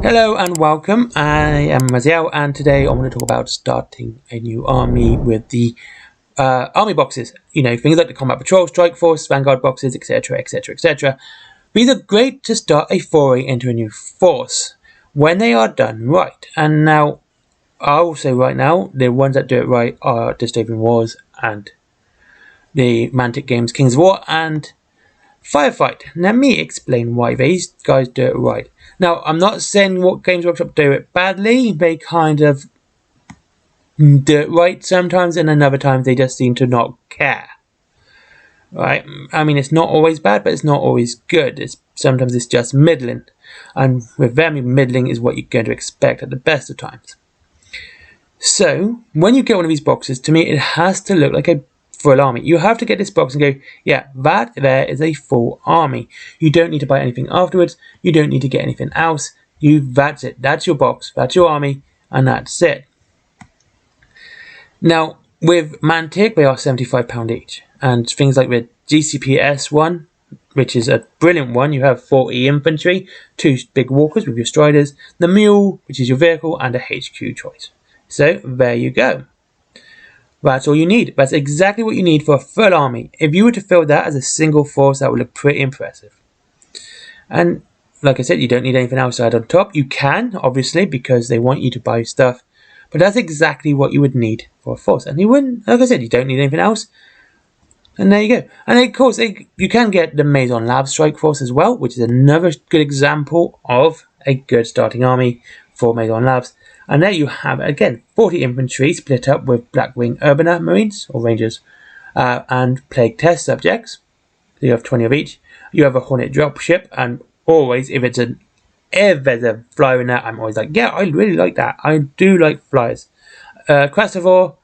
Hello and welcome. I am Maziel, and today I want to talk about starting a new army with the army boxes. You know, things like the Combat Patrol, Strike Force, Vanguard boxes, etc, etc, etc. These are great to start a foray into a new force when they are done right. And now, I will say right now, the ones that do it right are Dystopian Wars and the Mantic Games Kings of War and Firefight. Let me explain why these guys do it right. Now, I'm not saying what Games Workshop do it badly. They kind of do it right sometimes, and then other times they just seem to not care. Right? I mean, it's not always bad, but it's not always good. Sometimes it's just middling. And with them, middling is what you're going to expect at the best of times. So, when you get one of these boxes, to me, it has to look like a full army. You have to get this box and go, yeah, that there is a full army. You don't need to buy anything afterwards. You don't need to get anything else. That's it. That's your box. That's your army, and that's it. Now, with Mantic, they are £75 each, and things like the GCPS one, which is a brilliant one. You have 40 infantry, 2 big walkers with your striders, the mule, which is your vehicle, and a HQ choice. So there you go. That's all you need. That's exactly what you need for a full army. If you were to fill that as a single force, that would look pretty impressive. And like I said, you don't need anything else to add on top. You can, obviously, because they want you to buy stuff. But that's exactly what you would need for a force. And you wouldn't, like I said, you don't need anything else. And there you go. And of course, you can get the Maison Lab Strike Force as well, which is another good example of a good starting army for Maison Labs. And there you have, again, 40 infantry split up with Blackwing Urbana Marines, or Rangers, and Plague Test subjects. So you have 20 of each. You have a Hornet dropship, and always, if there's a flyer in there, I'm always like, yeah, I really like that. I do like flyers. Crasivore,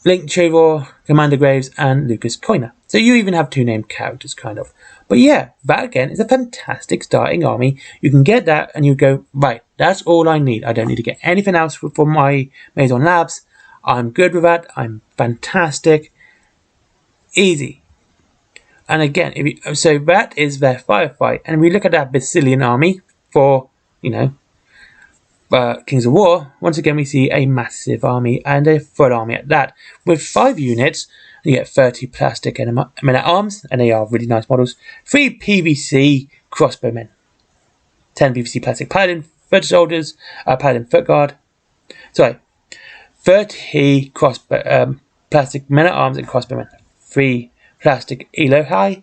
Link Trevor, Commander Graves, and Lucas Coiner. So you even have 2 named characters, kind of. But yeah, that again is a fantastic starting army. You can get that and you go, right, that's all I need. I don't need to get anything else for my Maison Labs. I'm good with that. I'm fantastic. Easy. And again, so that is their firefight. And we look at that Basilian army for, Kings of War. Once again, we see a massive army and a full army at that. With 5 units, you get 30 plastic men-at-arms, and they are really nice models. 3 PVC crossbowmen. 10 PVC plastic paladin foot soldiers, paladin foot guard. 30 plastic men-at-arms and crossbowmen. 3 plastic Elohai.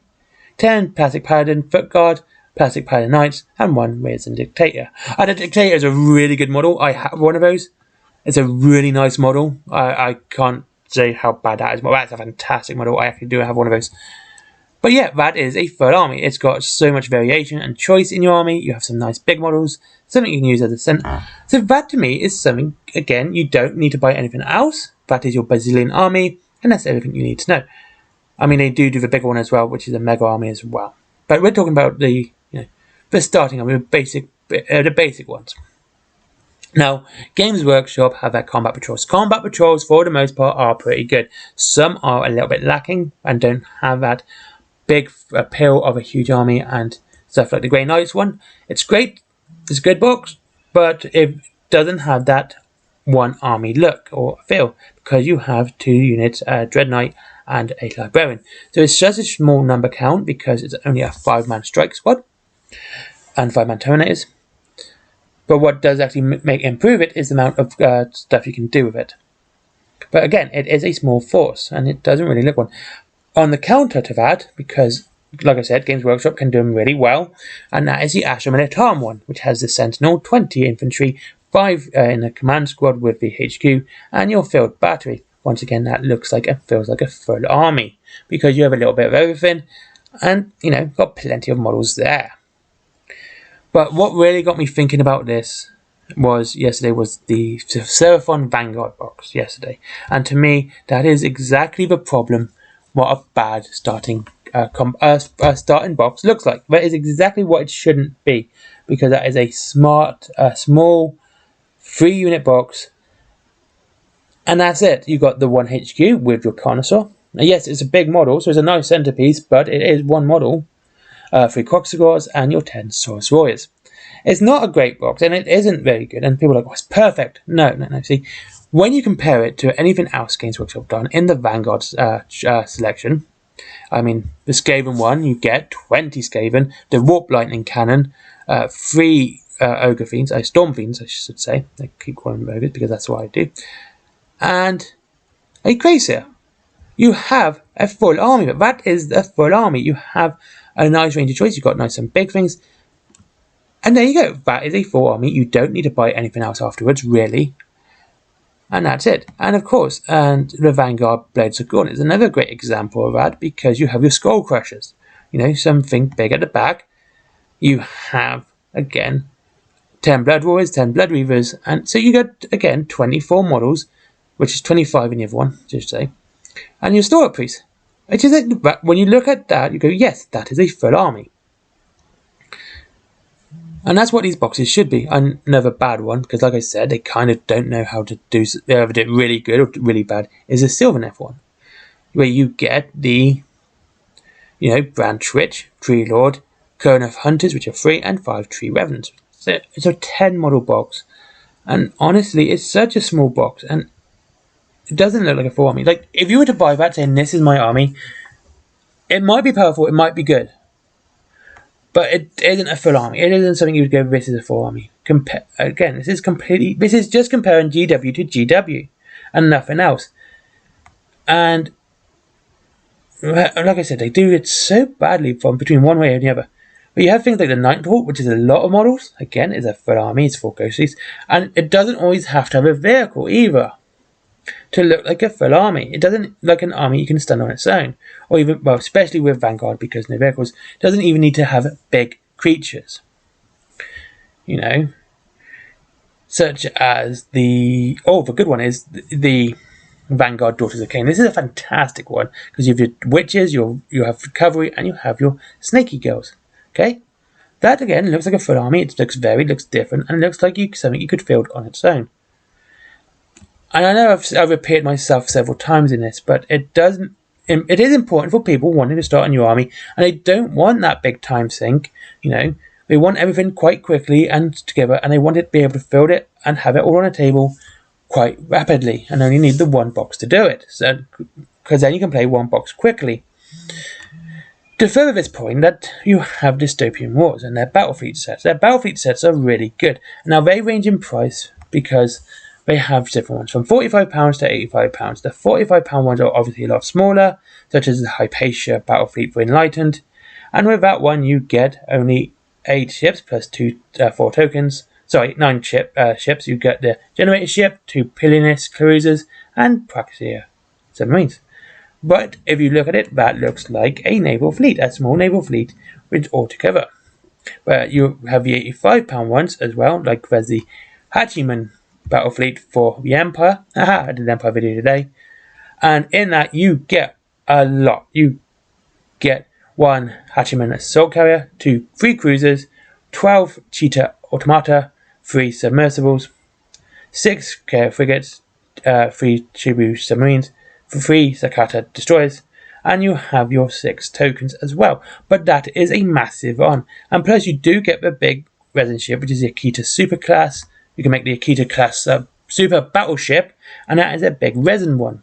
10 plastic paladin foot guard, plastic paladin knights, and 1 Raisin Dictator. And the Dictator is a really good model. I have one of those. It's a really nice model. I can't say how bad that is. Well, that's a fantastic model. I actually do have one of those. But yeah, that is a full army. It's got so much variation and choice in your army. You have some nice big models, something you can use as a center. So that to me is something, again, you don't need to buy anything else. That is your Basilian army, and that's everything you need to know. I mean, they do the bigger one as well, which is a mega army as well. But we're talking about the starting army, the basic ones. Now, Games Workshop have their Combat Patrols. Combat Patrols, for the most part, are pretty good. Some are a little bit lacking and don't have that big appeal of a huge army and stuff like the Grey Knights one. It's great. It's a good box, but it doesn't have that one army look or feel because you have 2 units, a Dread Knight and a Librarian. So it's just a small number count because it's only a 5-man strike squad and 5-man Terminators. But what does actually improve it is the amount of stuff you can do with it. But again, it is a small force, and it doesn't really look one. On the counter to that, because, like I said, Games Workshop can do them really well, and that is the Astra Militarm one, which has the Sentinel, 20 infantry, 5 in a command squad with the HQ, and your field battery. Once again, that looks like and feels like a full army, because you have a little bit of everything, and, got plenty of models there. But what really got me thinking about this yesterday was the SERAPHON Vanguard box yesterday. And to me, that is exactly the problem what a bad starting box looks like. That is exactly what it shouldn't be. Because that is a small 3-unit box. And that's it. You got the 1 HQ with your Carnosaur. Now, yes, it's a big model, so it's a nice centerpiece, but it is one model. 3 Croxagors and your 10 Saurus Warriors. It's not a great box, and it isn't very good. And people are like, "Oh, it's perfect." No. See, when you compare it to anything else Games Workshop done in the Vanguard selection, I mean, the Skaven one, you get 20 Skaven, the Warp Lightning Cannon, 3 Ogre Fiends, Storm Fiends, I should say. I keep calling them Ogres because that's what I do. And a Gracer. You have a full army, but that is a full army. You have a nice range of choice. You've got nice and big things. And there you go. That is a full army. You don't need to buy anything else afterwards, really. And that's it. And of course, and the Vanguard Blades of Gorn is another great example of that, because you have your Skull Crushers. You know, something big at the back. You have, again, 10 Blood Warriors, 10 Blood Reavers. And so you get, again, 24 models, which is 25 in the other one, just say. And your Storm Priest. Which is it, when you look at that, you go, yes, that is a full army. And that's what these boxes should be. Another bad one, because like I said, they kind of don't know how to do, they either did really good or really bad, is a Sylvaneth one. Where you get the, you know, Branch Witch, Tree Lord, Cone of Hunters, which are 3, and 5 Tree Revenants. So it's a 10 model box. And honestly, it's such a small box, and it doesn't look like a full army. Like, if you were to buy that saying, this is my army, it might be powerful, it might be good. But it isn't a full army. It isn't something you would go, this is a full army. Again, this is just comparing GW to GW and nothing else. And like I said, they do it so badly from between one way and the other. But you have things like the Nighthawk, which is a lot of models. Again, it's a full army, it's 4 ghosties. And it doesn't always have to have a vehicle either to look like a full army. It doesn't like an army you can stand on its own, or even, well, especially with Vanguard, because no vehicles, it doesn't even need to have big creatures, you know, such as the good one is the Vanguard Daughters of Cain. This is a fantastic one because you have your witches, you have cavalry, and you have your snaky girls. Okay, that again looks like a full army. It looks varied, looks different, and it looks like something you could field on its own. And I know I've repeated myself several times in this, but it is important for people wanting to start a new army, and they don't want that big time sink. You know, they want everything quite quickly and together, and they want to be able to fill it and have it all on a table quite rapidly, and only need the one box to do it. So, because then you can play one box quickly. To further this point, that you have Dystopian Wars and their Battlefleet sets. Their Battlefleet sets are really good. Now they range in price because they have different ones, from £45 to £85. The £45 ones are obviously a lot smaller, such as the Hypatia Battlefleet for Enlightened. And with that one, you get only 8 ships plus 4 tokens. Sorry, 9 ships. You get the Generator ship, 2 Pillionist cruisers, and Praxia submarines. But if you look at it, that looks like a naval fleet, a small naval fleet with all together. But you have the £85 ones as well, like there's the Hachiman Battlefleet for the Empire. I did an Empire video today. And in that you get a lot. You get 1 Hachiman Assault Carrier, 3 cruisers, 12 Cheetah Automata, 3 submersibles, 6 Carrier frigates, 3 Chibu submarines, 3 Sakata destroyers, and you have your 6 tokens as well. But that is a massive on. And plus you do get the big resin ship, which is the Akita Super Class. You can make the Akita Class Super Battleship, and that is a big resin one.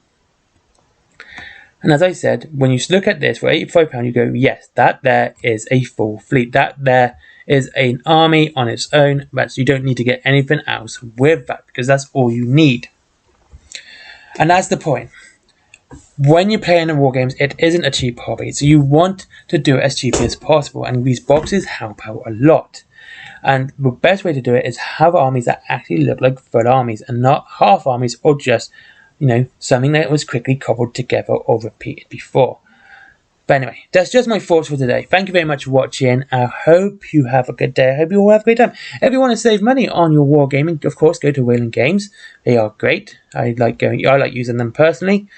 And as I said, when you look at this for £85, you go, yes, that there is a full fleet. That there is an army on its own, but you don't need to get anything else with that, because that's all you need. And that's the point. When you're playing in war games, it isn't a cheap hobby, so you want to do it as cheaply as possible, and these boxes help out a lot. And the best way to do it is have armies that actually look like full armies and not half armies, or just, you know, something that was quickly cobbled together or repeated before. But anyway, that's just my thoughts for today. Thank you very much for watching. I hope you have a good day. I hope you all have a great time. If you want to save money on your wargaming, of course, go to Wayland Games. They are great. I like using them personally,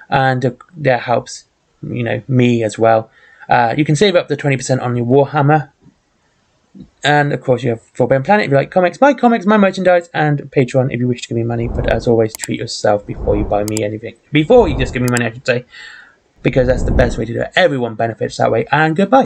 and that helps, you know, me as well. You can save up to 20% on your Warhammer. And of course you have Forbidden Planet if you like comics, my merchandise, and Patreon if you wish to give me money. But as always, treat yourself before you buy me anything. Before you just give me money, I should say, because that's the best way to do it. Everyone benefits that way. And goodbye.